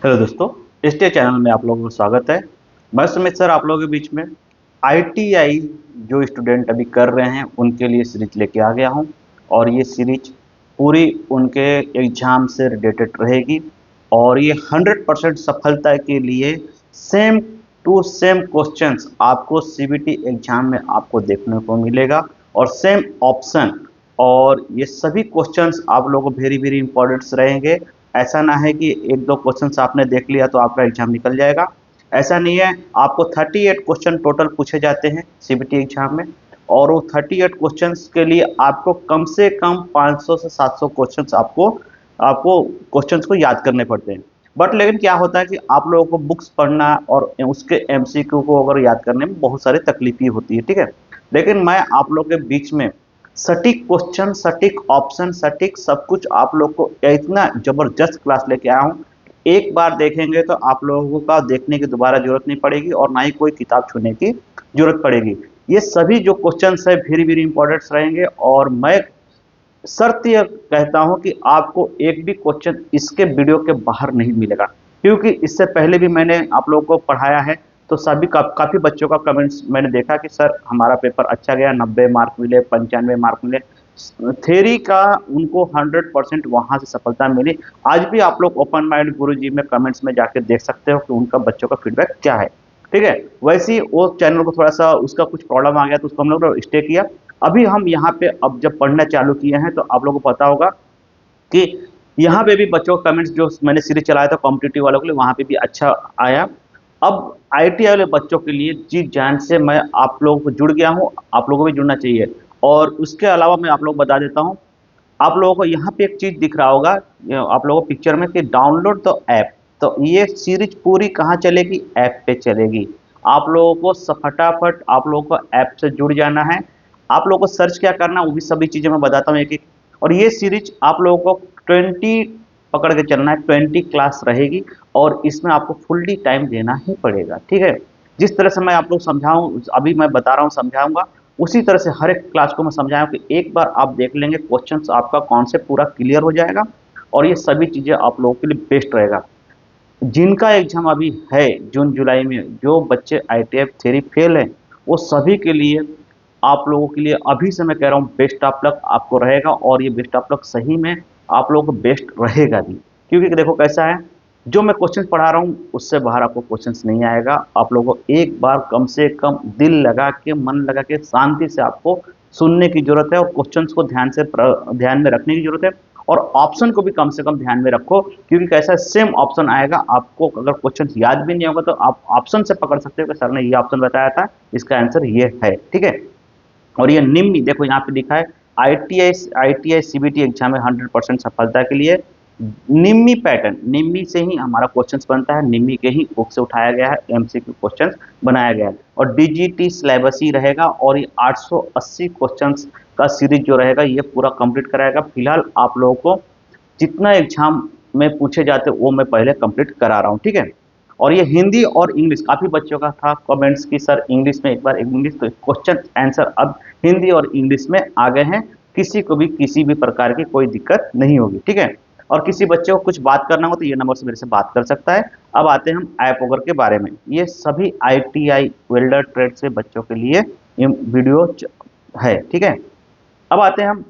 Hello दोस्तों, STA channel में आप लोगों का स्वागत है। मैं सुमित सर आप लोगों के बीच में ITI जो स्टूडेंट अभी कर रहे हैं उनके लिए सीरीज लेके आ गया हूं। और ये सीरीज पूरी उनके एग्जाम से रिलेटेड रहेगी। और ये 100% सफलता के लिए सेम टू सेम क्वेश्चंस आपको CBT एग्जाम में आपको देखने को मिलेगा। और सेम ऑप्शन, और ये सभी क्वेश्चंस आप लोगों को वेरी वेरी इंपॉर्टेंट्स रहेंगे। ऐसा ना है कि एक दो क्वेश्चंस आपने देख लिया तो आपका एग्जाम निकल जाएगा। ऐसा नहीं है, आपको 38 क्वेश्चन टोटल पूछे जाते हैं CBT एग्जाम में। और वो 38 क्वेश्चंस के लिए आपको कम से कम 500 से 700 क्वेश्चंस आपको आपको क्वेश्चंस को याद करने पड़ते हैं। बट लेकिन क्या होता है कि आप लोगों को बुक्स पढ़ना और उसके MCQ को अगर याद करने में बहुत सारी तकलीफी होती है, ठीक है। लेकिन मैं आप लोगों के बीच में सटीक क्वेश्चन, सटीक ऑप्शन, सटीक सब कुछ आप लोग को इतना जबरदस्त क्लास लेके आया हूँ। एक बार देखेंगे तो आप लोगों का देखने की दोबारा जरूरत नहीं पड़ेगी और ना ही कोई किताब छूने की जरूरत पड़ेगी। ये सभी जो क्वेश्चंस है वेरी वेरी इंपॉर्टेंट रहेंगे। और मैं शर्त यह कहता हूं कि आपको एक भी क्वेश्चन इसके वीडियो के बाहर नहीं मिलेगा, क्योंकि इससे पहले भी मैंने आप लोगों को पढ़ाया है। तो सभी काफ़ी बच्चों का कमेंट्स मैंने देखा कि सर हमारा पेपर अच्छा गया, 90 मार्क मिले, 95 मार्क मिले। थ्योरी का उनको 100% वहां से सफलता मिली। आज भी आप लोग ओपन माइंड गुरु जी में कमेंट्स में जाके देख सकते हो कि उनका बच्चों का फीडबैक क्या है, ठीक है। वैसे ही वो चैनल को थोड़ा सा उसका कुछ प्रॉब्लम आ गया तो उसको हम लोग स्टे किया। अभी हम यहाँ पे अब जब पढ़ना चालू किए हैं तो आप लोगों को पता होगा कि यहाँ पे भी बच्चों का कमेंट्स जो मैंने सीरीज चलाया था कॉम्पिटिटिव वालों के लिए, वहाँ पे भी अच्छा आया। अब IIT वाले बच्चों के लिए जी जान से मैं आप लोगों को जुड़ गया हूँ, आप लोगों को भी जुड़ना चाहिए। और उसके अलावा मैं आप लोगों को बता देता हूँ, आप लोगों को यहाँ पे एक चीज दिख रहा होगा आप लोगों को पिक्चर में कि डाउनलोड द ऐप। तो ये सीरीज पूरी कहाँ चलेगी? ऐप पे चलेगी। आप लोगों को फटाफट आप लोगों को ऐप से जुड़ जाना है। आप लोगों को सर्च क्या करना, वो भी सभी चीजें मैं बताता हूँ एक एक। और ये सीरीज आप लोगों को 20 पकड़ के चलना है, 20 क्लास रहेगी। और इसमें आपको फुल्ली टाइम देना ही पड़ेगा, ठीक है। जिस तरह से मैं आप लोग समझाऊं, अभी मैं बता रहा हूँ समझाऊंगा, उसी तरह से हर एक क्लास को मैं समझाऊं कि एक बार आप देख लेंगे क्वेश्चंस आपका कॉन्सेप्ट पूरा क्लियर हो जाएगा। और ये सभी चीजें आप लोगों के लिए बेस्ट रहेगा। जिनका एग्जाम अभी है जून जुलाई में, जो बच्चे ITI थ्योरी फेल हैं, वो सभी के लिए, आप लोगों के लिए अभी से मैं कह रहा हूँ बेस्ट ऑफ लक आपको रहेगा। और ये बेस्ट ऑफ लक सही में आप लोगों को बेस्ट रहेगा भी, क्योंकि देखो कैसा है, जो मैं क्वेश्चन पढ़ा रहा हूँ उससे बाहर आपको क्वेश्चंस नहीं आएगा। आप लोगों को एक बार कम से कम दिल लगा के, मन लगा के, शांति से आपको सुनने की जरूरत है और क्वेश्चंस को ध्यान में रखने की जरूरत है। और ऑप्शन को भी कम से कम ध्यान में रखो, क्योंकि कैसा सेम ऑप्शन आएगा। आपको अगर क्वेश्चन याद भी नहीं होगा तो आप ऑप्शन से पकड़ सकते हो कि सर ने ये ऑप्शन बताया था, इसका आंसर ये है, ठीक है। और ये निम्न देखो यहाँ पे लिखा है ITI CBT एग्जाम में 100% सफलता के लिए निम्मी पैटर्न, निम्मी से ही हमारा क्वेश्चंस बनता है, निम्मी के ही बुक से उठाया गया है, MCQ क्वेश्चंस बनाया गया है। और DGT सिलेबस ही रहेगा। और ये 880 क्वेश्चंस का सीरीज जो रहेगा ये पूरा कंप्लीट कराएगा। फिलहाल आप लोगों को जितना एग्जाम में पूछे जाते वो मैं पहले कंप्लीट करा रहा हूँ, ठीक है। और ये हिंदी और इंग्लिश, काफ़ी बच्चों का था कमेंट्स की सर इंग्लिश में एक बार इंग्लिश, तो क्वेश्चन आंसर अब हिंदी और इंग्लिश में आ गए हैं। किसी को भी किसी भी प्रकार की कोई दिक्कत नहीं होगी, ठीक है। और किसी बच्चे को कुछ बात करना हो तो ये नंबर से मेरे से बात कर सकता है। अब आते हैं हम ऐप वगैरह के बारे में। ये सभी ITI वेल्डर ट्रेड से बच्चों के लिए वीडियो है, ठीक है। अब आते हैं हम,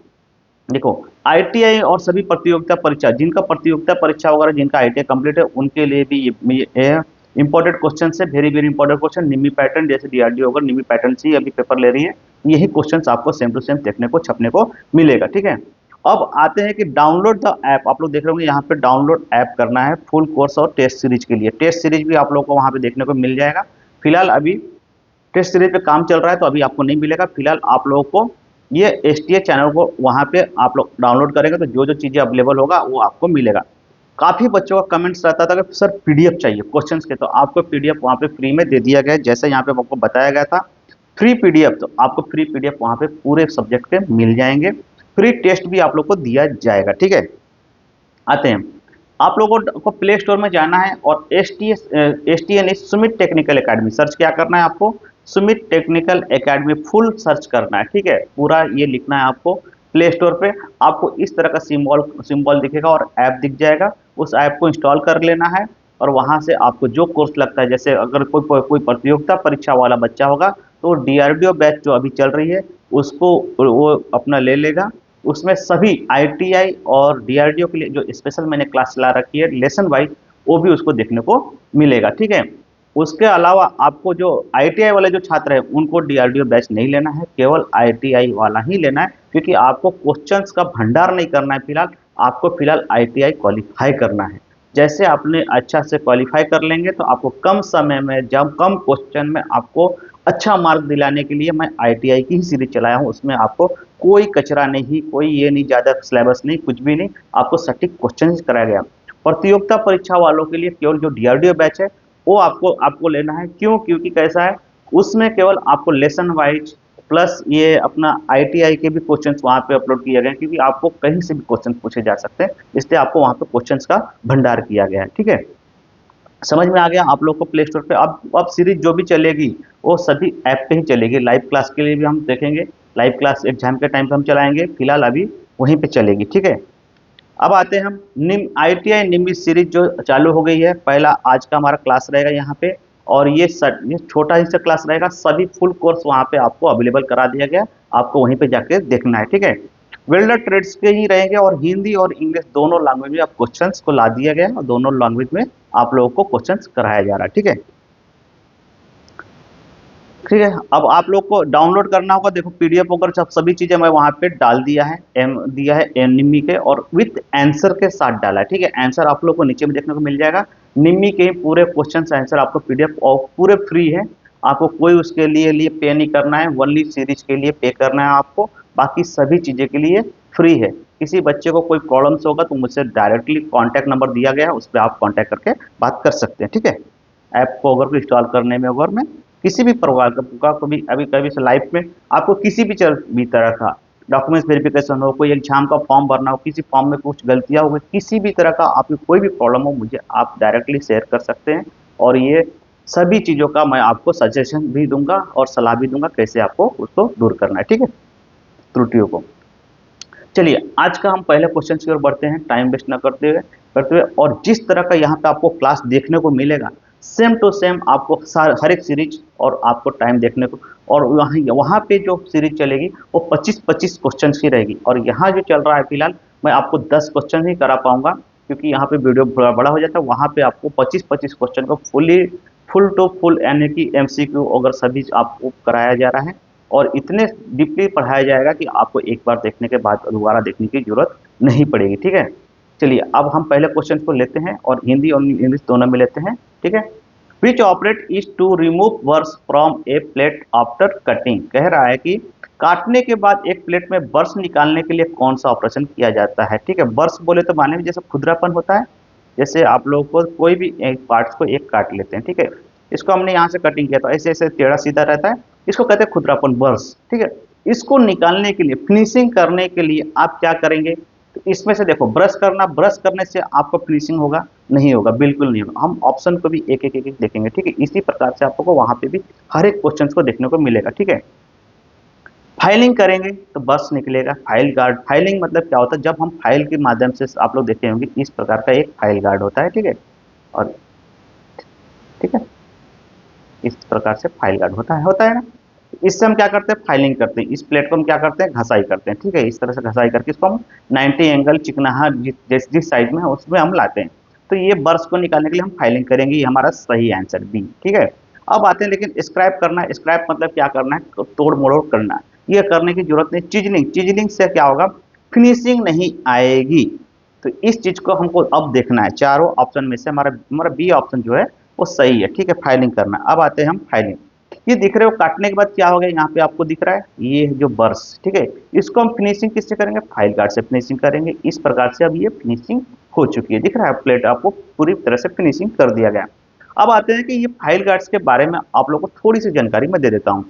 देखो ITI और सभी प्रतियोगिता परीक्षा, जिनका प्रतियोगिता परीक्षा वगैरह जिनका ITI कंप्लीट है उनके लिए भी ये इंपॉर्टेंट क्वेश्चन है, वेरी वेरी इंपॉर्टेंट क्वेश्चन। निम्मी पैटर्न जैसे DRDO होगा, निम्मी पैटर्न से ही अभी पेपर ले रही है, यही क्वेश्चन आपको सेम टू सेम देखने को छपने को मिलेगा, ठीक है। अब आते हैं कि डाउनलोड द ऐप। आप लोग देख रहे होंगे यहाँ पे डाउनलोड ऐप करना है फुल कोर्स और टेस्ट सीरीज के लिए। टेस्ट सीरीज भी आप लोग को वहाँ पे देखने को मिल जाएगा। फिलहाल अभी टेस्ट सीरीज पे काम चल रहा है तो अभी आपको नहीं मिलेगा। फिलहाल आप लोगों को ये STA चैनल को वहाँ पे आप लोग डाउनलोड करेंगे तो जो जो चीज़ें अवेलेबल होगा वो आपको मिलेगा। काफ़ी बच्चों का कमेंट्स रहता था कि सर PDF चाहिए क्वेश्चंस के, तो आपको PDF वहाँ पे फ्री में दे दिया गया है। जैसे यहाँ पे आपको बताया गया था फ्री PDF, तो आपको फ्री PDF वहाँ पे पूरे सब्जेक्ट के मिल जाएंगे। फ्री टेस्ट भी आप लोग को दिया जाएगा, ठीक है। आते हैं, आप लोगों को प्ले स्टोर में जाना है और STN Sumit technical academy search क्या करना है आपको, Sumit technical academy full search करना है, ठीक है। पूरा ये लिखना है आपको प्ले स्टोर पे। आपको इस तरह का सिंबल सिंबल दिखेगा और ऐप दिख जाएगा, उस ऐप को इंस्टॉल कर लेना है। और वहां से आपको जो कोर्स लगता है, जैसे अगर कोई प्रतियोगिता परीक्षा वाला बच्चा होगा तो डीआरडीओ बैच जो अभी चल रही है उसको वो अपना ले लेगा। उसमें सभी आईटीआई और डीआरडीओ के लिए जो स्पेशल मैंने क्लास चला रखी है लेसन वाइज, वो भी उसको देखने को मिलेगा, ठीक है। उसके अलावा आपको जो आईटीआई वाले जो छात्र हैं उनको डीआरडीओ बैच नहीं लेना है, केवल आईटीआई वाला ही लेना है, क्योंकि आपको क्वेश्चंस का भंडार नहीं करना है फिलहाल, आपको फिलहाल आईटीआई क्वालिफाई करना है। जैसे आपने अच्छा से क्वालिफाई कर लेंगे तो आपको कम समय में, जब कम क्वेश्चन में आपको अच्छा मार्क दिलाने के लिए मैं आईटीआई की ही सीरीज चलाया हूँ। उसमें आपको कोई कचरा नहीं, कोई ये नहीं, ज़्यादा सिलेबस नहीं, कुछ भी नहीं, आपको सटीक क्वेश्चन कराया गया। प्रतियोगिता परीक्षा वालों के लिए केवल जो डीआरडीओ बैच है वो आपको आपको लेना है। क्यों? क्योंकि कैसा है, उसमें केवल आपको लेसन वाइज प्लस ये अपना आईटीआई के भी क्वेश्चंस वहाँ पे अपलोड किए गए हैं, क्योंकि आपको कहीं से भी क्वेश्चन पूछे जा सकते हैं, इसलिए आपको वहाँ पे क्वेश्चंस का भंडार किया गया है, ठीक है। समझ में आ गया आप लोग को प्ले स्टोर पे। अब सीरीज जो भी चलेगी वो सभी ऐप पे ही चलेगी। लाइव क्लास के लिए भी हम देखेंगे, लाइव क्लास एग्जाम के टाइम पे हम चलाएंगे, फिलहाल अभी वहीं पे चलेगी, ठीक है। अब आते हैं हम निम आईटीआई निम्न सीरीज जो चालू हो गई है। पहला आज का हमारा क्लास रहेगा यहाँ पे, और ये छोटा ही सा क्लास रहेगा, सभी फुल कोर्स वहाँ पे आपको अवेलेबल करा दिया गया, आपको वहीं पे जाके देखना है, ठीक है। वेल्डर ट्रेड्स के ही रहेंगे और हिंदी और इंग्लिश दोनों लैंग्वेज में आप क्वेश्चंस को ला दिया गया है, और दोनों लैंग्वेज में आप लोगों को क्वेश्चंस कराया जा रहा है, ठीक है। ठीक है, अब आप लोग को डाउनलोड करना होगा। देखो पीडीएफ वगैरह सब सभी चीजें मैं वहां पे डाल दिया है, एम दिया है एम निम्मी के, और विथ आंसर के साथ डाला है, ठीक है। आंसर आप लोग को नीचे में देखने को मिल जाएगा, निम्मी के पूरे क्वेश्चन आंसर आपको पीडीएफ और पूरे फ्री है। आपको कोई उसके लिए पे नहीं करना है, ओनली सीरीज के लिए पे करना है आपको, बाकी सभी चीजें के लिए फ्री है। किसी बच्चे को कोई प्रॉब्लम्स होगा तो मुझसे डायरेक्टली कॉन्टैक्ट नंबर दिया गया है, उस पर आप कॉन्टैक्ट करके बात कर सकते हैं, ठीक है। ऐप को अगर इंस्टॉल करने में अगर में किसी भी प्रकार का कभी अभी कभी से लाइफ में आपको किसी भी तरह का डॉक्यूमेंट्स वेरिफिकेशन हो, कोई एग्जाम का फॉर्म भरना हो, किसी फॉर्म में कुछ गलतियां हो गई, किसी भी तरह का आपकी कोई भी प्रॉब्लम हो, मुझे आप डायरेक्टली शेयर कर सकते हैं। और ये सभी चीज़ों का मैं आपको सजेशन भी दूंगा और सलाह भी दूंगा कैसे आपको उसको दूर करना है, ठीक है, त्रुटियों को। चलिए आज का हम पहले क्वेश्चन की ओर बढ़ते हैं, टाइम वेस्ट ना करते हुए। और जिस तरह का यहाँ पे आपको क्लास देखने को मिलेगा, सेम टू सेम आपको हर एक सीरीज और आपको टाइम देखने को, और वहाँ वहाँ पे जो सीरीज चलेगी वो 25-25 क्वेश्चन की रहेगी। और यहाँ जो चल रहा है फिलहाल मैं आपको 10 क्वेश्चन ही करा पाऊंगा, क्योंकि यहाँ पे वीडियो बड़ा हो जाता है। वहाँ पे आपको 25-25 क्वेश्चन को फुल टू फुल यानी कि एमसीक्यू अगर सभी आपको कराया जा रहा है, और इतने डीपली पढ़ाया जाएगा कि आपको एक बार देखने के बाद दोबारा देखने की जरूरत नहीं पड़ेगी, ठीक है। चलिए अब हम पहले क्वेश्चन को लेते हैं और हिंदी और इंग्लिश दोनों में लेते हैं, ठीक है। Which operate is to remove burrs from a plate after cutting. कह रहा है कि काटने के बाद एक प्लेट में बर्स निकालने के लिए कौन सा ऑपरेशन किया जाता है, ठीक है। बर्स बोले तो माने जैसे खुरदरापन होता है, जैसे आप लोग को कोई भी एक पार्ट्स को एक काट लेते हैं, ठीक है। इसको हमने यहाँ से कटिंग किया तो ऐसे ऐसे टेढ़ा सीधा रहता है, इसको कहते हैं खुरदरापन, बर्स, ठीक है। इसको निकालने के लिए, फिनिशिंग करने के लिए आप क्या करेंगे, तो इसमें से देखो ब्रश करना, ब्रश करने से आपको फिनिशिंग होगा, नहीं होगा, बिल्कुल नहीं होगा। हम ऑप्शन को भी एक एक देखेंगे, ठीक है। इसी प्रकार से आपको वहां पे भी हर एक क्वेश्चन को देखने को मिलेगा, ठीक है। फाइलिंग करेंगे तो बस निकलेगा फाइल गार्ड। फाइलिंग मतलब क्या होता है, जब हम फाइल के माध्यम से, आप लोग देखे होंगे इस प्रकार का एक फाइल गार्ड होता है, ठीक है। और ठीक है, इस प्रकार से फाइल गार्ड होता है ना। इससे हम क्या करते हैं, फाइलिंग करते हैं, इस प्लेट को हम क्या करते हैं, घसाई करते हैं, ठीक है। इस तरह से घसाई करके इसको हम 90 एंगल चिकनाहट जिस साइड में है उसमें हम लाते हैं। तो ये बर्स को निकालने के लिए हम फाइलिंग करेंगे, ये हमारा सही आंसर बी, ठीक है। अब आते हैं, लेकिन स्क्रैप करना, स्क्रैप मतलब क्या करना है, तोड़ मरोड़ करना, ये करने की जरूरत नहीं। चिजलिंग, चिजलिंग से क्या होगा, फिनिशिंग नहीं आएगी। तो इस चीज को हमको अब देखना है, चारों ऑप्शन में से हमारा हमारा बी ऑप्शन जो है वो सही है, ठीक है, फाइलिंग करना। अब आते हैं हम फाइलिंग। ये दिख रहे हो काटने के बाद क्या हो गया, यहाँ पे आपको दिख रहा है ये जो बर्स, ठीक है। इसको हम फिनिशिंग किससे करेंगे, फाइल गार्ड से फिनिशिंग करेंगे। इस प्रकार से अब ये फिनिशिंग हो चुकी है, दिख रहा है प्लेट आपको पूरी तरह से फिनिशिंग कर दिया गया। अब आते हैं कि ये फाइल गार्ड्स के बारे में आप लोगों को थोड़ी सी जानकारी मैं दे देता हूँ।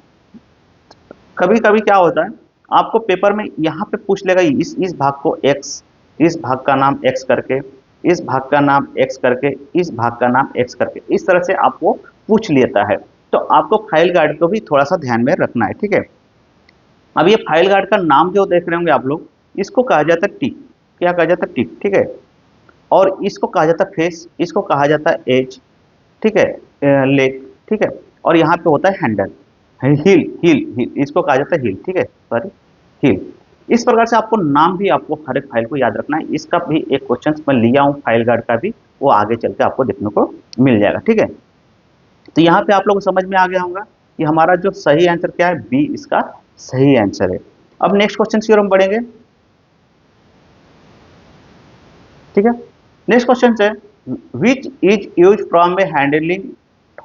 कभी कभी क्या होता है, आपको पेपर में यहाँ पे पूछ लेगा इस भाग को एक्स, इस भाग का नाम एक्स करके, इस भाग का नाम एक्स करके, इस भाग का नाम एक्स करके, इस तरह से आपको पूछ लेता है। तो आपको फाइल गार्ड को भी थोड़ा सा ध्यान में रखना है, ठीक है। अब ये फाइल गार्ड का नाम जो देख रहे होंगे आप लोग, इसको कहा जाता है टिक। क्या कहा जाता है, टिक, ठीक है। और इसको कहा जाता है फेस, इसको कहा जाता है एज, ठीक है, लेग, ठीक है, और यहाँ पे होता है हैंडल, हिल, हिल इसको कहा जाता है हिल, ठीक है, सॉरी, हिल। इस प्रकार से आपको नाम भी आपको हर एक फाइल को याद रखना है। इसका भी एक क्वेश्चन मैं लिया हूँ फाइल गार्ड का भी, वो आगे चल के आपको देखने को मिल जाएगा, ठीक है। तो यहाँ पे आप लोगों को समझ में आ गया होगा कि हमारा जो सही आंसर क्या है, बी इसका सही आंसर है। अब नेक्स्ट क्वेश्चन की ओर हम बढ़ेंगे, ठीक है। नेक्स्ट क्वेश्चन है which is use from A handling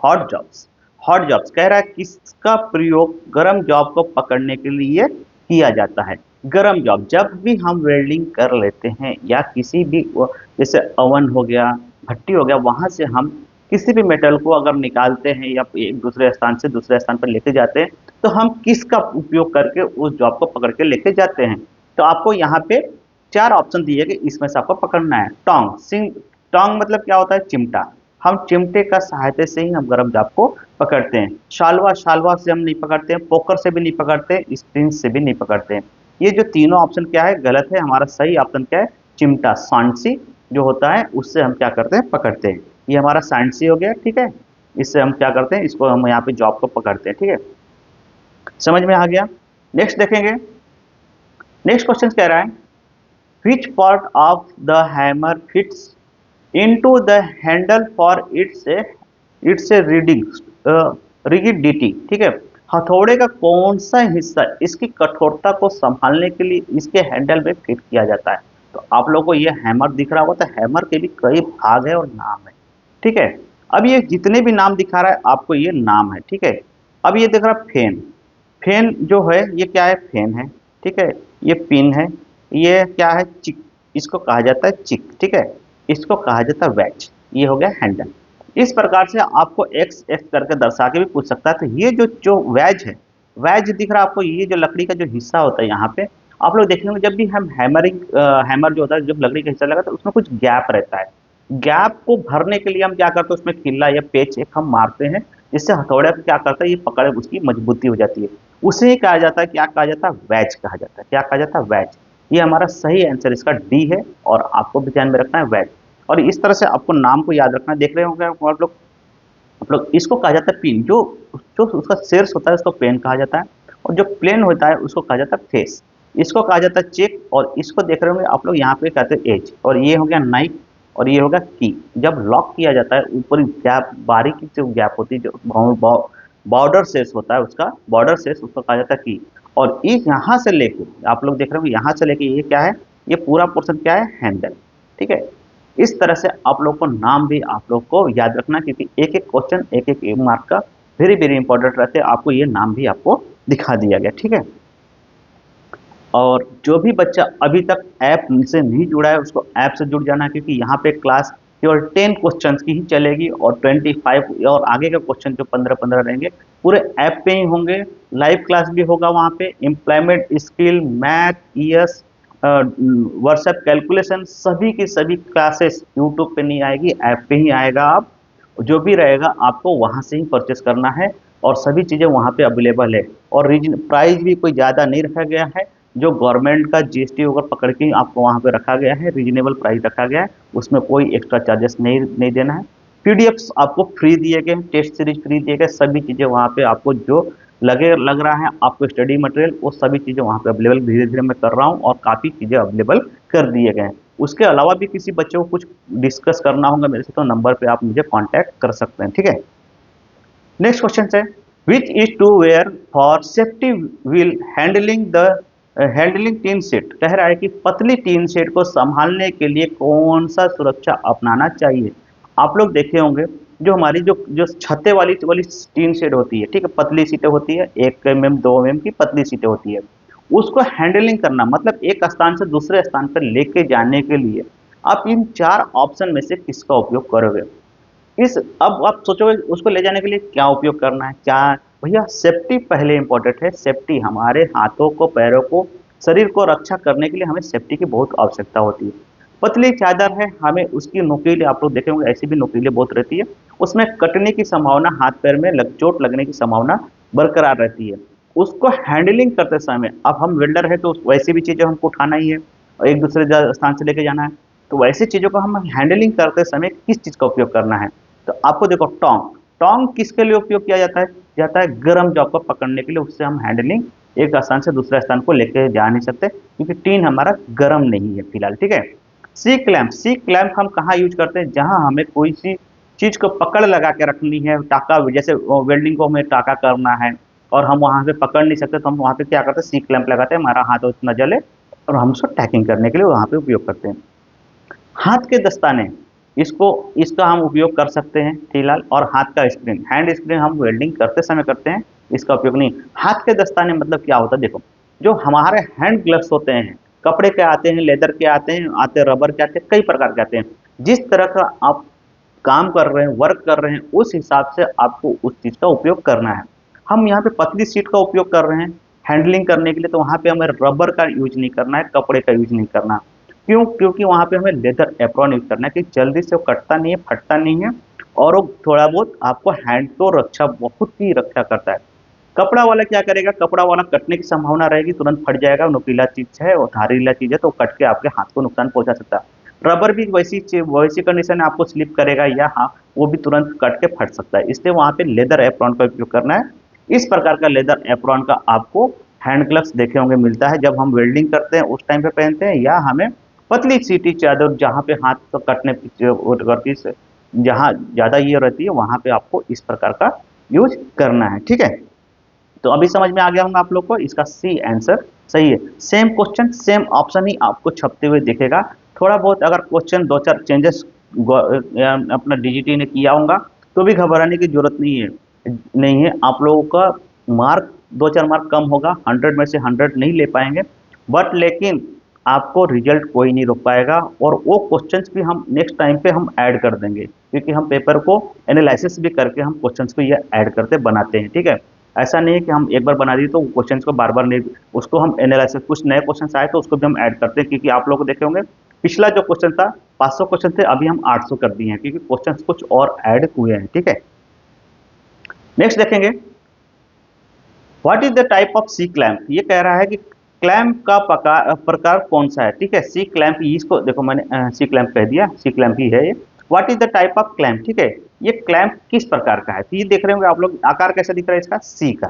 hot jobs. Hot jobs कह रहा है किसका प्रयोग गर्म जॉब को पकड़ने के लिए किया जाता है। गर्म जॉब, जब भी हम वेल्डिंग कर लेते हैं या किसी भी जैसे ओवन हो गया, भट्टी हो गया, वहां से हम किसी भी मेटल को अगर निकालते हैं या एक दूसरे स्थान से दूसरे स्थान पर लेके जाते हैं, तो हम किसका उपयोग करके उस जॉब को पकड़ के लेके जाते हैं। तो आपको यहाँ पे चार ऑप्शन दिए गए, इसमें से आपको पकड़ना है। टोंग, सिंग, टोंग मतलब क्या होता है, चिमटा। हम चिमटे का सहायता से ही हम गर्म जाप को पकड़ते हैं। शालवा, शालवा से हम नहीं पकड़ते हैं, पोकर से भी नहीं पकड़ते, स्प्रिंग से भी नहीं पकड़ते हैं। ये जो तीनों ऑप्शन क्या है, गलत है। हमारा सही ऑप्शन क्या है, चिमटा, सांसी जो होता है उससे हम क्या करते हैं, पकड़ते हैं। ये हमारा सांसी हो गया, ठीक है। इससे हम क्या करते हैं, इसको हम यहाँ पे जॉब को पकड़ते हैं, ठीक है। समझ में आ गया। नेक्स्ट देखेंगे, नेक्स्ट क्वेश्चन कह रहा है which part of the hammer fits into the handle for its reading rigidity, ठीक है। हथौड़े का कौन सा हिस्सा इसकी कठोरता को संभालने के लिए इसके हैंडल में फिट किया जाता है। तो आप लोगों को ये हैमर दिख रहा होगा, तो हैमर के भी कई भाग है और नाम है, ठीक है। अब ये जितने भी नाम दिखा रहा है आपको, ये नाम है, ठीक है। अब ये दिख रहा है फेन, फेन जो है ये क्या है, फेन है, ठीक है। ये पिन है, ये क्या है, चिक, इसको कहा जाता है चिक, ठीक है। इसको कहा जाता है वैज, ये हो गया हैंडल। इस प्रकार से आपको एक्स एक्स करके दर्शा के भी पूछ सकता है। तो ये जो वैज है, वैज दिख रहा है आपको, ये जो लकड़ी का जो हिस्सा होता है यहाँ पे, आप लोग देखेंगे जब भी हम हैमरिंग, हैमर जो होता है, जब लकड़ी का हिस्सा लगा तो उसमें कुछ गैप रहता है। गैप को भरने के लिए हम क्या करते हैं, उसमें किल्ला या पेच एक हम मारते हैं, जिससे हथौड़े को क्या करता है, ये पकड़ उसकी मजबूती हो जाती है। उसे ही कहा जाता है, क्या कहा जाता है, वैज कहा जाता है। क्या कहा जाता है, वैज। ये हमारा सही आंसर इसका डी है, और आपको भी ध्यान में रखना है वैज। और इस तरह से आपको नाम को याद रखना, देख रहे होंगे आप लोग इसको कहा जाता है पिन, जो जो उसका शीर्ष होता है उसको पेन कहा जाता है, और जो प्लेन होता है उसको कहा जाता है फेस। इसको कहा जाता है चेक, और इसको देख रहे होंगे आप लोग यहाँ पे कहते हैं एज, और ये हो गया नाइफ, और ये होगा की। जब लॉक किया जाता है ऊपर गैप, बारीकी से गैप होती है, जो बॉर्डर सेस होता है उसका, बॉर्डर सेस उसको कहा जाता है की। और इस यहाँ से लेके आप लोग देख रहे हो, यहाँ से लेके ये क्या है, ये पूरा पोर्शन क्या है, हैंडल, ठीक है। इस तरह से आप लोग को नाम भी आप लोग को याद रखना, क्योंकि एक एक क्वेश्चन एक एक मार्क का वेरी वेरी इंपॉर्टेंट रहते हैं। आपको ये नाम भी आपको दिखा दिया गया, ठीक है। और जो भी बच्चा अभी तक ऐप से नहीं जुड़ा है उसको ऐप से जुड़ जाना है, क्योंकि यहाँ पे क्लास केवल 10 क्वेश्चन की ही चलेगी, और 25 और आगे के क्वेश्चन जो 15-15 रहेंगे पूरे ऐप पे ही होंगे। लाइव क्लास भी होगा वहाँ पे, employment, skill, math, ES, WhatsApp, calculation, सभी की सभी क्लासेस यूट्यूब पे नहीं आएगी, ऐप पे ही आएगा। आप जो भी रहेगा आपको वहाँ से ही परचेस करना है, और सभी चीज़ें वहाँ पे अवेलेबल है। और प्राइस भी कोई ज़्यादा नहीं रखा गया है, जो गवर्नमेंट का जीएसटी वगैरह पकड़ के आपको वहाँ पे रखा गया है, रीजनेबल प्राइस रखा गया है, उसमें कोई एक्स्ट्रा चार्जेस नहीं देना है। पीडीएफ्स आपको फ्री दिए गए, टेस्ट सीरीज फ्री दिए गए, सभी चीज़ें वहाँ पे आपको जो लग रहा है आपको स्टडी मटेरियल, वो सभी चीज़ें वहाँ पे अवेलेबल धीरे धीरे मैं कर रहा हूँ, और काफ़ी चीज़ें अवेलेबल कर दिए गए हैं। उसके अलावा भी किसी बच्चे को कुछ डिस्कस करना होगा मेरे से, तो नंबर पे आप मुझे कांटेक्ट कर सकते हैं, ठीक है। नेक्स्ट क्वेश्चन है which is to wear for safety wheel handling tin set. कह रहा है कि पतली टीन सेट को संभालने के लिए कौन सा सुरक्षा अपनाना चाहिए। आप लोग देखे होंगे जो हमारी जो जो छत्ते वाली टीन शेड होती है, ठीक है, पतली सीटें होती है, 1 mm 2 mm की पतली सीटें होती है, उसको हैंडलिंग करना मतलब एक स्थान से दूसरे स्थान पर लेके जाने के लिए आप इन 4 ऑप्शन में से किसका उपयोग करोगे। अब आप सोचोगे उसको ले जाने के लिए क्या उपयोग करना है, क्या भैया, सेफ्टी पहले इंपॉर्टेंट है। सेफ्टी, हमारे हाथों को, पैरों को, शरीर को रक्षा करने के लिए हमें सेफ्टी की बहुत आवश्यकता होती है। पतली चादर है, हमें उसकी नुकीले, आप लोग देखेंगे ऐसी भी नुकीले बहुत रहती है, उसमें कटने की संभावना, हाथ पैर में चोट लगने की संभावना बरकरार रहती है। उसको हैंडलिंग करते समय, अब हम वेल्डर है तो वैसी भी चीजें हमको उठाना ही है और एक दूसरे स्थान से लेके जाना है। तो वैसी चीज़ों को हम हैंडलिंग करते समय किस चीज़ का उपयोग करना है। तो आपको देखो टोंग, टोंग किसके लिए उपयोग किया जाता है गर्म जॉब को पकड़ने के लिए। उससे हम हैंडलिंग एक स्थान से दूसरे स्थान को लेके जा नहीं सकते क्योंकि टीन हमारा गर्म नहीं है फिलहाल, ठीक है। सी क्लैंप, सी क्लैंप हम कहाँ यूज करते हैं, जहां हमें कोई सी चीज को पकड़ लगा के रखनी है, टाका जैसे वेल्डिंग को हमें टाका करना है और हम वहां पे पकड़ नहीं सकते, तो हम वहां पे क्या करते हैं, सी क्लैंप लगाते हैं, हमारा हाथ उतना जले और हम उसको टैकिंग करने के लिए वहां पे उपयोग करते हैं। हाथ के दस्ताने, इसको इसका हम उपयोग कर सकते हैं फिलहाल। और हाथ का स्क्रीन, हैंड स्क्रीन हम वेल्डिंग करते समय करते हैं, इसका उपयोग नहीं। हाथ के दस्ताने मतलब क्या होता है, देखो जो हमारे हैंड ग्लव्स होते हैं, कपड़े के आते हैं, लेदर के आते हैं, आते रबर के आते हैं, कई प्रकार के आते हैं। जिस तरह का आप काम कर रहे हैं, वर्क कर रहे हैं, उस हिसाब से आपको उस चीज का उपयोग करना है। हम यहाँ पे पतली सीट का उपयोग कर रहे हैं हैंडलिंग करने के लिए, तो वहां पे हमें रबर का यूज नहीं करना है, कपड़े का यूज नहीं करना। क्यों? क्योंकि वहां पे हमें लेदर एप्रॉन यूज करना है कि जल्दी से वो कटता नहीं है, फटता नहीं है और वो थोड़ा बहुत आपको हैंड को रक्षा, बहुत ही रक्षा करता है। कपड़ा वाला क्या करेगा, कपड़ा वाला कटने की संभावना रहेगी, तुरंत फट जाएगा, नुकीला चीज है और धारीला चीज है, तो कट के आपके हाथ को नुकसान पहुंचा सकता है। रबर भी वैसी कंडीशन है, आपको स्लिप करेगा या हाँ वो भी तुरंत कट के फट सकता है, इसलिए वहां पे लेदर एप्रॉन का उपयोग करना है। इस प्रकार का लेदर एप्रॉन का आपको हैंड ग्लव्स देखे होंगे मिलता है, जब हम वेल्डिंग करते हैं उस टाइम पे पहनते हैं, या हमें पतली सीटी चादर जहाँ पे हाथ को कटने करती से जहाँ ज्यादा ये रहती है, वहां पे आपको इस प्रकार का यूज करना है, ठीक है। तो अभी समझ में आ गया होगा आप लोग को, इसका सी आंसर सही है। सेम क्वेश्चन सेम ऑप्शन ही आपको छपते हुए दिखेगा। थोड़ा बहुत अगर क्वेश्चन दो चार चेंजेस अपना डीजीटी ने किया होगा तो भी घबराने की जरूरत नहीं है। आप लोगों का मार्क दो चार मार्क कम होगा, 100 में से 100 नहीं ले पाएंगे, बट लेकिन आपको रिजल्ट कोई नहीं रोक पाएगा। और वो क्वेश्चंस भी हम नेक्स्ट टाइम पे हम ऐड कर देंगे, क्योंकि हम पेपर को एनालिसिस भी करके हम क्वेश्चंस को ये ऐड करते बनाते हैं, ठीक है। ऐसा नहीं है कि हम एक बार बना दिए तो क्वेश्चंस को बार बार नहीं, उसको हम एनालिसिस, कुछ नए क्वेश्चंस आए तो उसको भी हम ऐड करते हैं, क्योंकि आप लोग को देखे होंगे पिछला जो क्वेश्चन था 500 क्वेश्चन थे, अभी हम 800 कर दिए हैं क्योंकि क्वेश्चंस कुछ और ऐड हुए हैं, ठीक है। नेक्स्ट देखेंगे, what is the type of C clamp. ये कह रहा है कि क्लैंप का प्रकार कौन सा है, ठीक है। सी क्लैंप, इसको देखो मैंने सी क्लैंप कह दिया, सी क्लैंप ही है ये। What is the type of clamp, ठीक है। ये क्लैंप किस प्रकार का है, तो ये देख रहे होंगे आप लोग, आकार कैसा दिख रहा है इसका, सी का,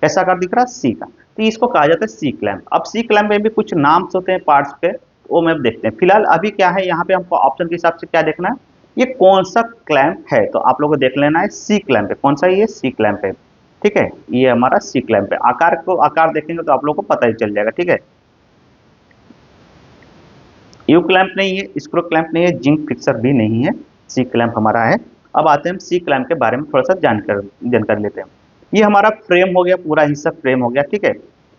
कैसा आकार दिख रहा है, सी का, तो इसको कहा जाता है सी क्लैंप। अब सी क्लैंप में भी कुछ नाम्स होते हैं पार्ट्स पे, वो मैं देखते हैं। फिलहाल अभी क्या है यहाँ पे, हमको ऑप्शन के हिसाब से क्या देखना है, ये कौन सा क्लैंप है, तो आप लोगों को देख लेना है सी क्लैंप है, कौन सा ये सी क्लैंप है, ठीक है। ये हमारा सी क्लैंप है। आकार को आकार देखेंगे तो आप लोगों को पता ही चल जाएगा, ठीक है। यू क्लैंप नहीं है, स्क्रू क्लैंप नहीं है, जिंक फिक्सर भी नहीं है, सी क्लैंप हमारा है। अब आते हैं हम सी क्लैंप के बारे में थोड़ा सा जानकारी लेते हैं। ये हमारा फ्रेम हो गया, पूरा हिस्सा फ्रेम हो गया, ठीक है।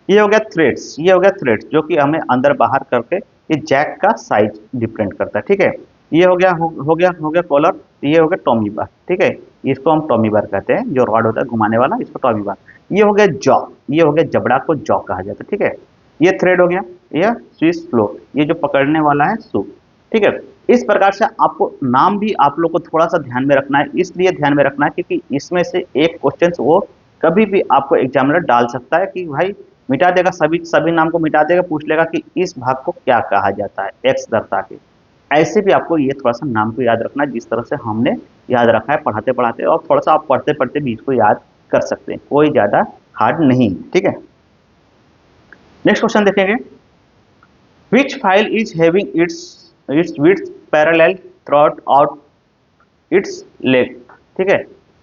ये हो गया थ्रेड्स, ये हो गया थ्रेड्स जो कि हमें अंदर बाहर करके, ये जैक का साइज डिफरेंट करता है, ठीक है। ये हो गया कॉलर, ये हो गया टॉमी बार, ठीक है। इसको हम टॉमी बार कहते हैं, जो रॉड होता है घुमाने वाला, इसको टॉमी बार। ये हो गया जॉ, ये हो गया जबड़ा को जॉ कहा जाता है, ठीक है। ये थ्रेड हो गया, यह स्विस फ्लोर, ये जो पकड़ने वाला है सू, ठीक है। इस प्रकार से आपको नाम भी आप लोग को थोड़ा सा ध्यान में रखना है, इसलिए ध्यान में रखना है क्योंकि इसमें से एक क्वेश्चन वो कभी भी आपको एग्जामिनर डाल सकता है कि भाई मिटा देगा, सभी सभी नाम को मिटा देगा, पूछ लेगा कि इस भाग को क्या कहा जाता है, एक्स दर्शा के। ऐसे भी आपको ये थोड़ा सा नाम को याद रखना है, जिस तरह से हमने याद रखा है पढ़ाते पढ़ाते, और थोड़ा सा आप पढ़ते पढ़ते भी इसको याद कर सकते हैं, कोई ज्यादा हार्ड नहीं, ठीक है। नेक्स्ट क्वेश्चन देखेंगे, which file is having its width parallel throughout out its leg, ठीक है।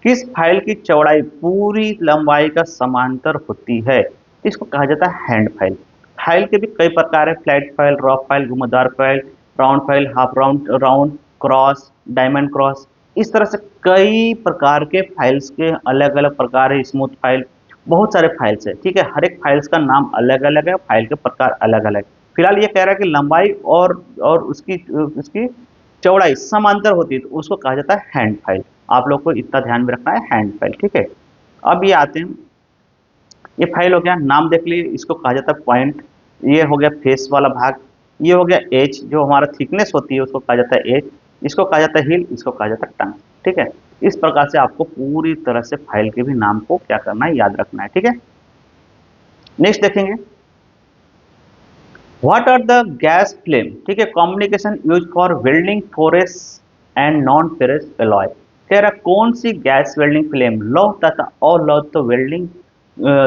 किस फाइल की चौड़ाई पूरी लंबाई का समांतर होती है, इसको कहा जाता है हैंड फाइल। फाइल के भी कई प्रकार है, फ्लैट फाइल, रफ फाइल, घुमावदार file, round file, half round, round cross, diamond cross, इस तरह से कई प्रकार के फाइल्स के अलग अलग प्रकार है, स्मूथ फाइल, बहुत सारे फाइल्स है, ठीक है। हर एक फाइल्स का नाम अलग अलग है, फाइल के प्रकार अलग अलग। फिलहाल ये कह रहा है कि लंबाई और उसकी उसकी चौड़ाई समांतर होती है, तो उसको कहा जाता है हैंड फाइल। आप लोग को इतना ध्यान में रखना है, हैंड फाइल, ठीक है। अब ये आते हैं, ये फाइल हो गया, नाम देख लीजिए, इसको कहा जाता है पॉइंट। ये हो गया फेस वाला भाग, ये हो गया एज, जो हमारा थिकनेस होती है उसको कहा जाता है एज, इसको कहा जाता है हिल, इसको कहा जाता है टंग, ठीक है। इस प्रकार से आपको पूरी तरह से फाइल के भी नाम को क्या करना है, याद रखना है, ठीक है। नेक्स्ट देखेंगे, what are the gas flame, ठीक है, communication use for welding ferrous and non ferrous alloy. कह रहा कौन सी गैस वेल्डिंग फ्लेम लौह तथा अलौह तो वेल्डिंग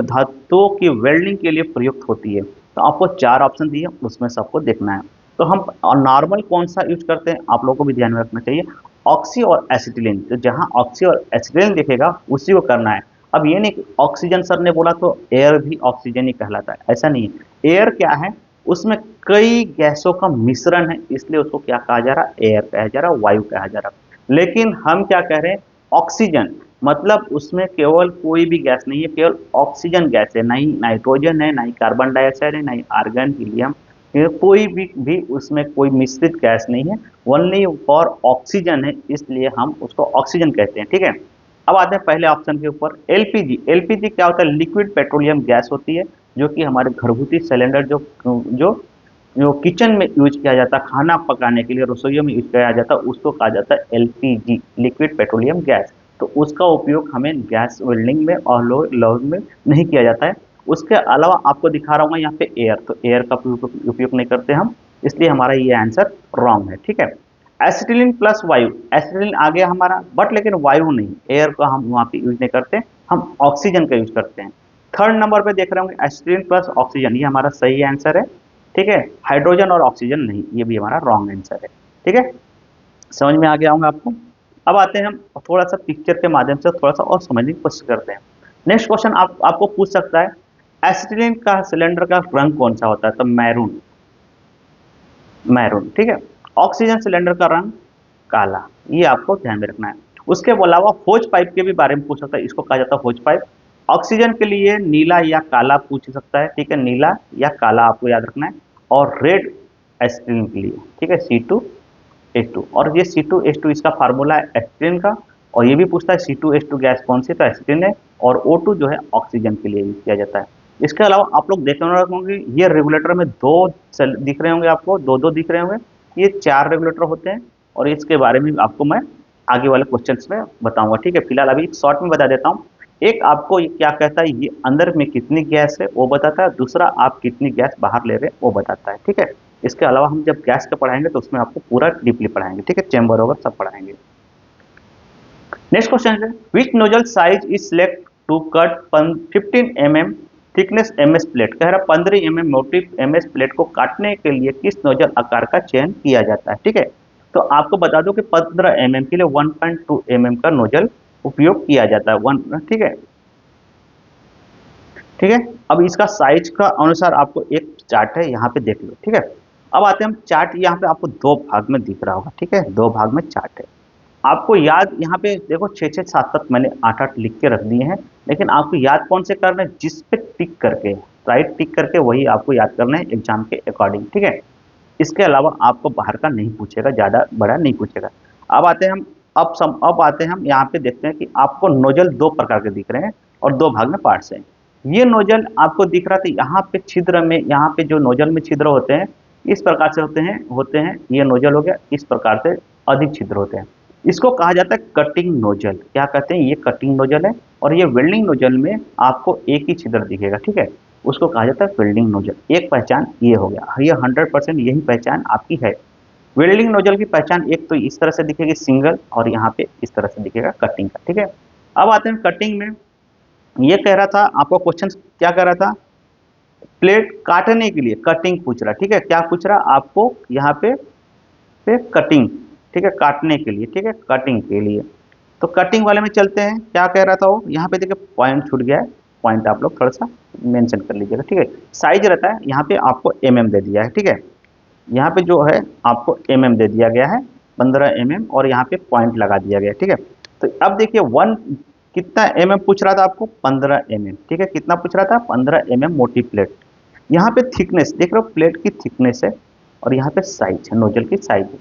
धातुओं की वेल्डिंग के लिए प्रयुक्त होती है। तो आपको चार ऑप्शन दिए, उसमें से आपको देखना है। तो हम नॉर्मल कौन सा यूज करते हैं, आप लोगों को भी ध्यान में रखना चाहिए, ऑक्सी और एसिटिलीन। तो जहां ऑक्सी और एसिटिलीन दिखेगा उसी को करना है। अब ये नहीं कि ऑक्सीजन सर ने बोला तो एयर भी ऑक्सीजन ही कहलाता है, ऐसा नहीं है। एयर क्या है, उसमें कई गैसों का मिश्रण है, इसलिए उसको क्या कहा जा रहा है, एयर कहा जा रहा है, वायु कहा जा रहा है। लेकिन हम क्या कह रहे हैं, ऑक्सीजन, मतलब उसमें केवल कोई भी गैस नहीं है, केवल ऑक्सीजन गैस है, ना ही नाइट्रोजन है, ना ही कार्बन डाइऑक्साइड है, ना ही आर्गन, हीलियम, ये कोई भी उसमें कोई मिश्रित गैस नहीं है, ओनली फॉर ऑक्सीजन है, इसलिए हम उसको ऑक्सीजन कहते हैं, ठीक है। अब आते हैं पहले ऑप्शन के ऊपर, एलपीजी। एलपीजी क्या होता है, लिक्विड पेट्रोलियम गैस होती है, जो कि हमारे घरगुती सिलेंडर जो जो किचन में यूज किया जाता है, खाना पकाने के लिए रसोइयों में यूज किया जाता है, उसको कहा जाता है एलपीजी, लिक्विड पेट्रोलियम गैस। तो उसका उपयोग हमें गैस वेल्डिंग में और लौह में नहीं किया जाता है। उसके अलावा आपको दिखा रहा हूँ यहाँ पे एयर, तो एयर का उपयोग नहीं करते हम, इसलिए हमारा ये आंसर रॉन्ग है, ठीक है। एसिटिलीन प्लस वायु, एसिटिलीन आ गया हमारा, बट लेकिन वायु नहीं, एयर का हम वहाँ पे यूज नहीं करते, हम ऑक्सीजन का यूज करते हैं। थर्ड नंबर पे देख रहे होंगे एसिटिलीन प्लस ऑक्सीजन, ये हमारा सही आंसर है, ठीक है। हाइड्रोजन और ऑक्सीजन नहीं, ये भी हमारा रॉन्ग आंसर है, ठीक है। समझ में आ गया होगा आपको। अब आते हैं हम थोड़ा सा पिक्चर के माध्यम से थोड़ा सा और समझने की कोशिश करते हैं। नेक्स्ट क्वेश्चन आपको पूछ सकता है, एसिटिलीन का सिलेंडर का रंग कौन सा होता है, तो मैरून, मैरून, ठीक है। ऑक्सीजन सिलेंडर का रंग काला, ये आपको ध्यान में रखना है। उसके अलावा होज पाइप के भी बारे में पूछ सकता है, इसको कहा जाता है होज पाइप। ऑक्सीजन के लिए नीला या काला पूछ सकता है, ठीक है, नीला या काला आपको याद रखना है। और रेड एस्टिन के लिए, ठीक है, C2H2, और ये C2H2 इसका फार्मूला है एस्टिन का। और ये भी पूछता है C2H2 गैस कौन सी, तो एस्टिन है। और O2 जो है ऑक्सीजन के लिए यूज किया जाता है। इसके अलावा आप लोग देख रहे होंगे, ये रेगुलेटर में दो सेल दिख रहे होंगे आपको, दो दो दिख रहे होंगे, ये चार रेगुलेटर होते हैं। और इसके बारे में आपको मैं आगे वाले क्वेश्चंस में बताऊंगा, ठीक है। फिलहाल अभी शॉर्ट में बता देता हूँ। एक आपको ये क्या कहता है, ये अंदर में कितनी गैस है वो बताता है, दूसरा आप कितनी गैस बाहर ले रहे हैं वो बताता है, ठीक है। इसके अलावा हम जब गैस का पढ़ाएंगे तो उसमें आपको पूरा डीपली पढ़ाएंगे, ठीक है, चैम्बर वगैरह सब पढ़ाएंगे। नेक्स्ट क्वेश्चन है, which nozzle size is select to cut 15 mm thickness MS plate. कह रहा 15 mm मोटी एमएस प्लेट को काटने के लिए किस नोजल आकार का चयन किया जाता है, ठीक है। तो आपको बता दो कि 15 mm के लिए 1.2 mm का नोजल उपयोग किया जाता है, वन, ठीक है, ठीक है। अब इसका साइज का अनुसार आपको एक चार्ट है, यहाँ पे देख लो, ठीक है। अब आते हैं हम चार्ट, यहाँ पे आपको दो भाग में दिख रहा होगा, ठीक है, दो भाग में चार्ट है। आपको याद यहाँ पे देखो 6 6 7 7 मैंने 8 8 लिख के रख दिए हैं, लेकिन आपको याद कौन से करना है, जिस पे टिक करके, राइट टिक करके वही आपको याद करना है एग्जाम के अकॉर्डिंग, ठीक है। इसके अलावा आपको बाहर का नहीं पूछेगा, ज़्यादा बड़ा नहीं पूछेगा। अब आते हैं हम, अब आते हैं हम यहाँ पे देखते हैं कि आपको नोजल दो प्रकार के दिख रहे हैं और दो भाग में पार्ट्स हैं। ये नोजल आपको दिख रहा था यहाँ पे छिद्र में, यहाँ पे जो नोजल में छिद्र होते हैं इस प्रकार से होते हैं, ये नोजल हो गया, इस प्रकार से अधिक छिद्र होते हैं। इसको कहा जाता है कटिंग नोजल, क्या कहते हैं, ये कटिंग नोजल है। और ये वेल्डिंग नोजल में आपको एक ही छिद्र दिखेगा, ठीक है, उसको कहा जाता है वेल्डिंग नोजल। एक पहचान ये हो गया, ये 100% यही पहचान आपकी है। वेल्डिंग नोजल की पहचान एक तो इस तरह से दिखेगी सिंगल, और यहाँ पे इस तरह से दिखेगा कटिंग का, ठीक है। अब आते हैं कटिंग में, ये कह रहा था आपको क्वेश्चन, क्या कह रहा था, प्लेट काटने के लिए कटिंग पूछ रहा, ठीक है, क्या पूछ रहा आपको यहाँ पे कटिंग, ठीक है, काटने के लिए, ठीक है, कटिंग के लिए। तो कटिंग वाले में चलते हैं, क्या कह रहा था वो, यहाँ पे देखिए पॉइंट छूट गया है, पॉइंट आप लोग थोड़ा सा मेंशन कर लीजिएगा, ठीक है। साइज रहता है, यहाँ पे आपको दे दिया है, ठीक है, यहाँ पे जो है आपको दे दिया गया है 15 और यहाँ पे पॉइंट लगा दिया गया है, ठीक है। तो अब देखिए वन कितना पूछ रहा था आपको, 15 ठीक है, कितना पूछ रहा था, 15 मोटी प्लेट। यहाँ पे थिकनेस देख रहे हो, प्लेट की थिकनेस है, और यहाँ पे साइज है, नोजल की साइज है।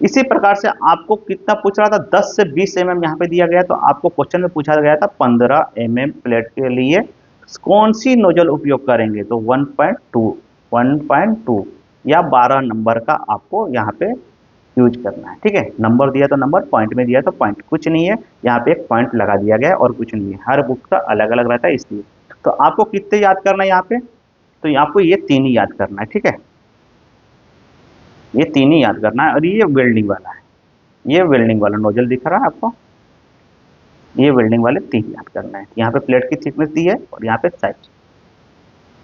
इसी प्रकार से आपको कितना पूछ रहा था, 10 से 20 यहाँ पे दिया गया, तो आपको क्वेश्चन में पूछा गया था 15 प्लेट के लिए कौन सी नोजल उपयोग करेंगे, तो 1.2 या 12 नंबर का आपको यहाँ पे यूज करना है, ठीक है। नंबर दिया तो नंबर, पॉइंट में दिया तो पॉइंट, कुछ नहीं है, यहाँ पे एक पॉइंट लगा दिया गया है और कुछ नहीं है, हर बुक का अलग अलग रहता है इसलिए। तो आपको कितने याद करना है यहाँ पे, तो आपको ये तीन ही याद करना है, ठीक है। ये तीन ही याद करना है। और ये वेल्डिंग वाला है, ये वेल्डिंग वाला नोजल दिख रहा है आपको, ये वेल्डिंग वाले तीन याद करना है। यहाँ पे प्लेट की थिकनेस दी है और यहाँ पे साइज।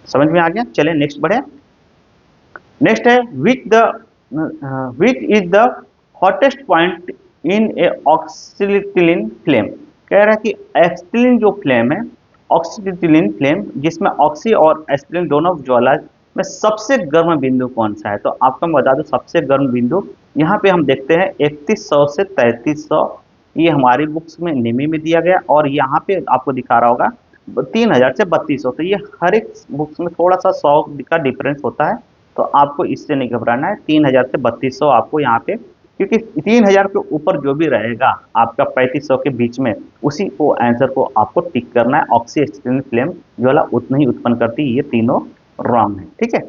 समझ में आ गया? चले नेक्स्ट बढ़े। नेक्स्ट है which is the hottest point in a oxyacetylene flame. कह रहा है कि एक्सिटिलीन जो फ्लेम है, ऑक्सीटिलीन फ्लेम जिसमें ऑक्सी और एसिटिलीन दोनों ज्वाला में सबसे गर्म बिंदु कौन सा है? तो आपको मैं बता दूं सबसे गर्म बिंदु यहाँ पे हम देखते हैं 3100 से 3300, ये हमारी बुक्स में निमी में दिया गया, और यहाँ पे आपको दिखा रहा होगा 3000 से 3200। तो ये हर एक बुक्स में थोड़ा सा 100 का डिफरेंस होता है, तो आपको इससे नहीं घबराना है। 3000 से 3200 आपको यहाँ पे, क्योंकि 3000 के ऊपर जो भी रहेगा आपका 3500 के बीच में, उसी को आंसर को आपको टिक करना है। ऑक्सी एसिटिलीन फ्लेम ज्वाला उतना ही उत्पन्न करती है। ये तीनों रॉन्ग है, ठीक है।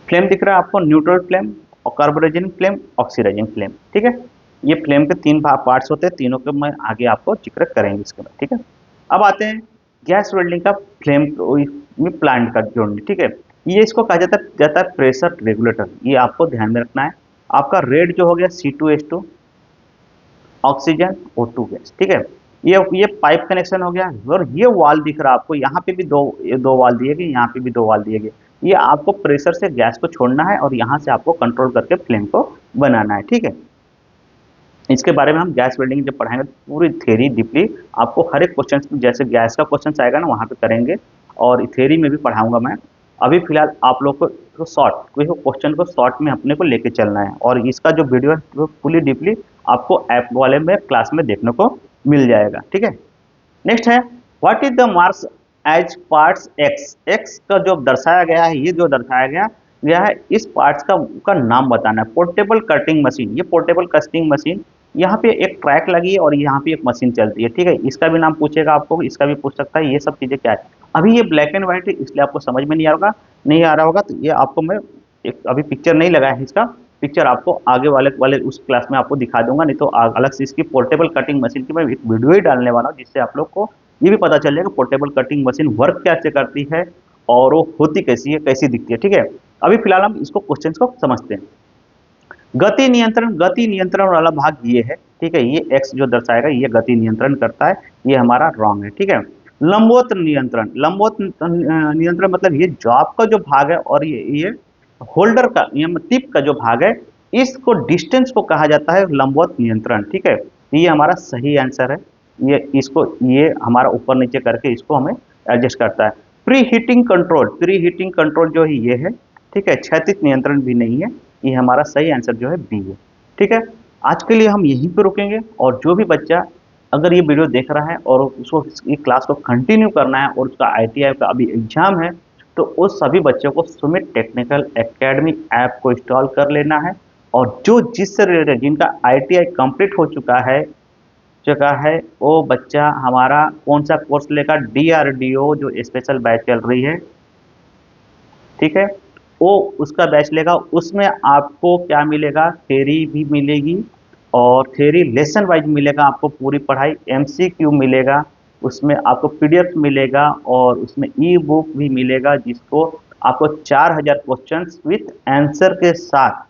फ्लेम दिख रहा है आपको, न्यूट्रल फ्लेम और कार्बोरेजिन फ्लेम, ऑक्सीडाइजिंग फ्लेम, ठीक है। ये फ्लेम के तीन पार्ट्स होते हैं, तीनों के मैं आगे आपको जिक्र करेंगे इसके बाद, ठीक है। अब आते हैं गैस वेल्डिंग का फ्लेम में प्लांट का जोड़ने, ठीक है। ये इसको कहा जाता है प्रेशर रेगुलेटर। ये आपको ध्यान में रखना है। आपका रेड जो हो गया C2H2 ऑक्सीजन O2 गैस, ठीक है। ये पाइप कनेक्शन हो गया, और ये वाल दिख रहा है आपको, यहाँ पे भी दो वाल दिए गए, यहाँ पे भी दो वाल दिए गए। ये आपको प्रेशर से गैस को छोड़ना है और यहाँ से आपको कंट्रोल करके फ्लेम को बनाना है, ठीक है। इसके बारे में हम गैस वेल्डिंग जब पढ़ाएंगे तो पूरी थ्योरी डीपली आपको हर एक क्वेश्चन, जैसे गैस का क्वेश्चन आएगा ना वहाँ पे करेंगे, और थ्योरी में भी पढ़ाऊंगा मैं। अभी फिलहाल आप लोग को शॉर्ट क्वेश्चन को शॉर्ट में अपने को लेके चलना है, और इसका जो वीडियो है वो फुली डीपली आपको ऐप वाले में क्लास में देखने को मिल जाएगा, ठीक है। नेक्स्ट है what is the marks as parts X. X का जो दर्शाया गया है, ये जो दर्शाया गया है, इस पार्ट्स का नाम बताना है। पोर्टेबल कटिंग मशीन, ये पोर्टेबल कटिंग मशीन, यहाँ पे एक ट्रैक लगी है और यहाँ पे एक मशीन चलती है, ठीक है। इसका भी नाम पूछेगा आपको, इसका भी पूछ सकता है। ये सब चीजें क्या है, अभी ये ब्लैक एंड व्हाइट है इसलिए आपको समझ में नहीं आ रहा होगा, तो ये आपको मैं एक अभी पिक्चर नहीं लगाया है इसका, पिक्चर आपको आगे वाले उस क्लास में आपको दिखा दूंगा। नहीं तो अलग से इसकी पोर्टेबल कटिंग मशीन की मैं एक वीडियो ही डालने वाला हूँ, जिससे आप लोग को ये भी पता चल जाएगा पोर्टेबल कटिंग मशीन वर्क कैसे करती है और वो होती कैसी है, कैसी दिखती है, ठीक है। अभी फिलहाल हम इसको क्वेश्चन को समझते हैं। गति नियंत्रण वाला भाग ये है, ठीक है। ये एक्स जो दर्शाएगा ये गति नियंत्रण करता है, ये हमारा रॉन्ग है, ठीक है। लंबवत नियंत्रण मतलब ये जॉब का जो भाग है, और ये होल्डर का टिप का जो भाग है, इसको डिस्टेंस को कहा जाता है लंबवत नियंत्रण, ठीक है। ये हमारा सही आंसर है। ये हमारा ऊपर नीचे करके इसको हमें एडजस्ट करता है। प्री हीटिंग कंट्रोल जो है ये है, ठीक है। क्षैतिज नियंत्रण भी नहीं है। ये हमारा सही आंसर जो है बी है, ठीक है। आज के लिए हम यहीं पे रुकेंगे, और जो भी बच्चा अगर ये वीडियो देख रहा है और उसको ये क्लास को कंटिन्यू करना है और उसका ITI का अभी एग्जाम है, तो उस सभी बच्चों को सुमित टेक्निकल एकेडमी ऐप को इंस्टॉल कर लेना है। और जो जिससे रिलेटेड जिनका ITI कंप्लीट हो चुका है वो बच्चा हमारा कौन सा कोर्स लेगा, DRDO जो स्पेशल बैच चल रही है, ठीक है, वो उसका बैच लेगा। उसमें आपको क्या मिलेगा, थ्योरी भी मिलेगी और थ्योरी लेसन वाइज मिलेगा आपको पूरी पढ़ाई, MCQ मिलेगा, उसमें आपको PDF मिलेगा, और उसमें E-बुक भी मिलेगा, जिसको आपको 4000 क्वेश्चंस विथ आंसर के साथ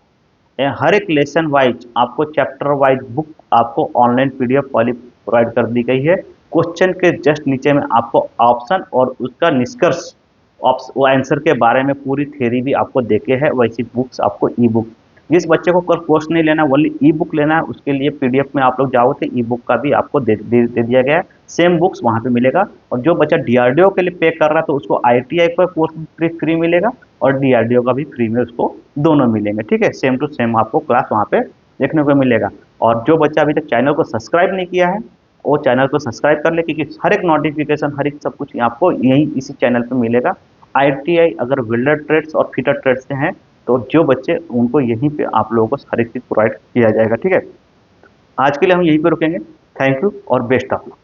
हर एक लेसन वाइज आपको चैप्टर वाइज बुक आपको ऑनलाइन PDF वाली प्रोवाइड कर दी गई है। क्वेश्चन के जस्ट नीचे में आपको ऑप्शन और उसका निष्कर्ष वो आंसर के बारे में पूरी थ्योरी भी आपको देके है। वैसी बुक्स आपको E-बुक, जिस बच्चे को कोर्स नहीं लेना ओनली E-बुक लेना है, उसके लिए PDF में आप लोग जाओ तो E-बुक का भी आपको दे दिया गया है। सेम बुक्स वहाँ पे मिलेगा। और जो बच्चा DRDO के लिए पे कर रहा है तो उसको ITI का कोर्स फ्री मिलेगा और DRDO का भी फ्री में उसको दोनों मिलेंगे, ठीक है। सेम टू सेम आपको क्लास वहाँ पे देखने को मिलेगा। और जो बच्चा अभी तक चैनल को सब्सक्राइब नहीं किया है वो चैनल को सब्सक्राइब कर ले, क्योंकि हर एक नोटिफिकेशन हर एक सब कुछ आपको यही इसी चैनल पे मिलेगा। ITI अगर वेल्डर ट्रेड्स और फिटर ट्रेड्स से हैं तो जो बच्चे उनको यहीं पे आप लोगों को हर एक चीज प्रोवाइड किया जाएगा, ठीक है। आज के लिए हम यहीं पे रुकेंगे। थैंक यू और बेस्ट ऑफ लक।